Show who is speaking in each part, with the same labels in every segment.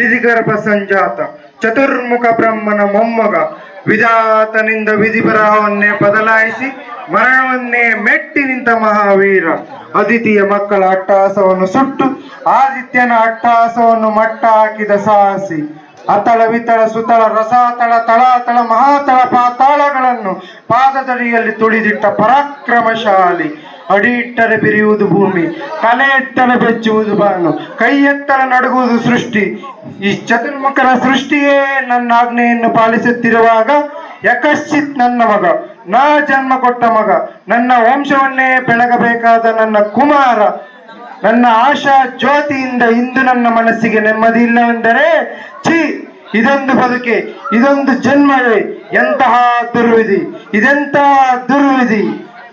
Speaker 1: ತಿದಿಗರ್ಭ ಸಂಜಾತ ಚತುರ್ಮುಖ ಬ್ರಹ್ಮನ ಮೊಮ್ಮಗ ವಿಧಾತನಿಂದ ವಿಧಿಬರಹವನ್ನೇ ಬದಲಾಯಿಸಿ ಮರಣವನ್ನೇ ಮೆಟ್ಟಿ ನಿಂತ ಮಹಾವೀರ. ಅದಿತಿಯ ಮಕ್ಕಳ ಅಟ್ಟಹಾಸವನ್ನು ಸುಟ್ಟು ಆದಿತ್ಯನ ಅಟ್ಟಹಾಸವನ್ನು ಮಟ್ಟ ಹಾಕಿದ ಸಾಹಸಿ. ಅತಳ ವಿತಳ ಸುತಳ ರಸಾತಳ ತಳಾತಳ ಮಹಾತಳ ಪಾತಾಳಗಳನ್ನು ಪಾದದಡಿಯಲ್ಲಿ ತುಳಿದಿಟ್ಟ ಪರಾಕ್ರಮಶಾಲಿ. ಅಡಿ ಇಟ್ಟರೆ ಬಿರಿಯುವುದು ಭೂಮಿ, ತಲೆ ಎತ್ತರೆ ಬೆಚ್ಚುವುದು ಬಾನು, ಕೈ ಎತ್ತರ ನಡುಗುವುದು ಸೃಷ್ಟಿ. ಈ ಚತುರ್ಮುಖರ ಸೃಷ್ಟಿಯೇ ನನ್ನ ಆಜ್ಞೆಯನ್ನು ಪಾಲಿಸುತ್ತಿರುವಾಗ ಯಕಶ್ಚಿತ್ ನನ್ನ ಮಗ, ನಾ ಜನ್ಮ ಕೊಟ್ಟ ಮಗ, ನನ್ನ ವಂಶವನ್ನೇ ಬೆಳಗಬೇಕಾದ ನನ್ನ ಕುಮಾರ, ನನ್ನ ಆಶಾ ಜ್ಯೋತಿಯಿಂದ ಇಂದು ನನ್ನ ಮನಸ್ಸಿಗೆ ನೆಮ್ಮದಿ ಇಲ್ಲವೆಂದರೆ ಛೀ, ಇದೊಂದು ಬದುಕೆ, ಇದೊಂದು ಜನ್ಮವೇ, ಎಂತಹ ದುರ್ವಿಧಿ, ಇದೆಂತಹ ದುರ್ವಿಧಿ.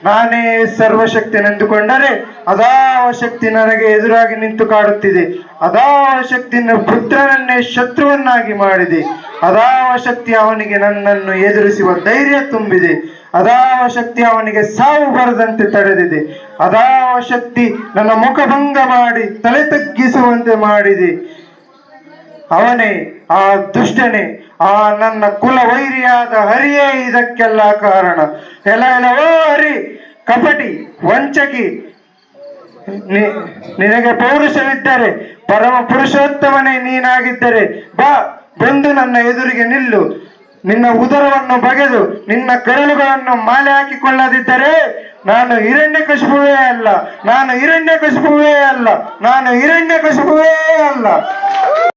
Speaker 1: ನಾನೇ ಸರ್ವಶಕ್ತಿನೆಂದುಕೊಂಡರೆ ಅದಾವ ಶಕ್ತಿ ನನಗೆ ಎದುರಾಗಿ ನಿಂತು ಕಾಡುತ್ತಿದೆ. ಅದಾವ ಶಕ್ತಿ ಪುತ್ರನನ್ನೇ ಶತ್ರುವನ್ನಾಗಿ ಮಾಡಿದೆ. ಅದಾವ ಶಕ್ತಿ ಅವನಿಗೆ ನನ್ನನ್ನು ಎದುರಿಸುವ ಧೈರ್ಯ ತುಂಬಿದೆ. ಅದಾವ ಶಕ್ತಿ ಅವನಿಗೆ ಸಾವು ಬರದಂತೆ ತಡೆದಿದೆ. ಅದಾವ ಶಕ್ತಿ ನನ್ನ ಮುಖಭಂಗ ಮಾಡಿ ತಲೆ ತಗ್ಗಿಸುವಂತೆ ಮಾಡಿದೆ. ಅವನೇ, ಆ ದುಷ್ಟನೇ, ಆ ನನ್ನ ಕುಲವೈರಿಯಾದ ಹರಿಯೇ ಇದಕ್ಕೆಲ್ಲ ಕಾರಣ. ಎಲ್ಲವೋ ಹರಿ, ಕಪಟಿ, ವಂಚಕಿ, ನಿನಗೆ ಪೌರುಷವಿದ್ದರೆ, ಪರಮ ಪುರುಷೋತ್ತಮನೇ ನೀನಾಗಿದ್ದರೆ ಬಾ, ಬಂದು ನನ್ನ ಎದುರಿಗೆ ನಿಲ್ಲು. ನಿನ್ನ ಉದರವನ್ನು ಬಗೆದು ನಿನ್ನ ಕರಳುಗಳನ್ನು ಮಾಲೆ ಹಾಕಿಕೊಳ್ಳದಿದ್ದರೆ ನಾನು ಹಿರಣ್ಯಕಶಿಪುವೇ ಅಲ್ಲ, ನಾನು ಹಿರಣ್ಯಕಶಿಪುವೇ ಅಲ್ಲ, ನಾನು ಹಿರಣ್ಯಕಶಿಪುವೇ ಅಲ್ಲ.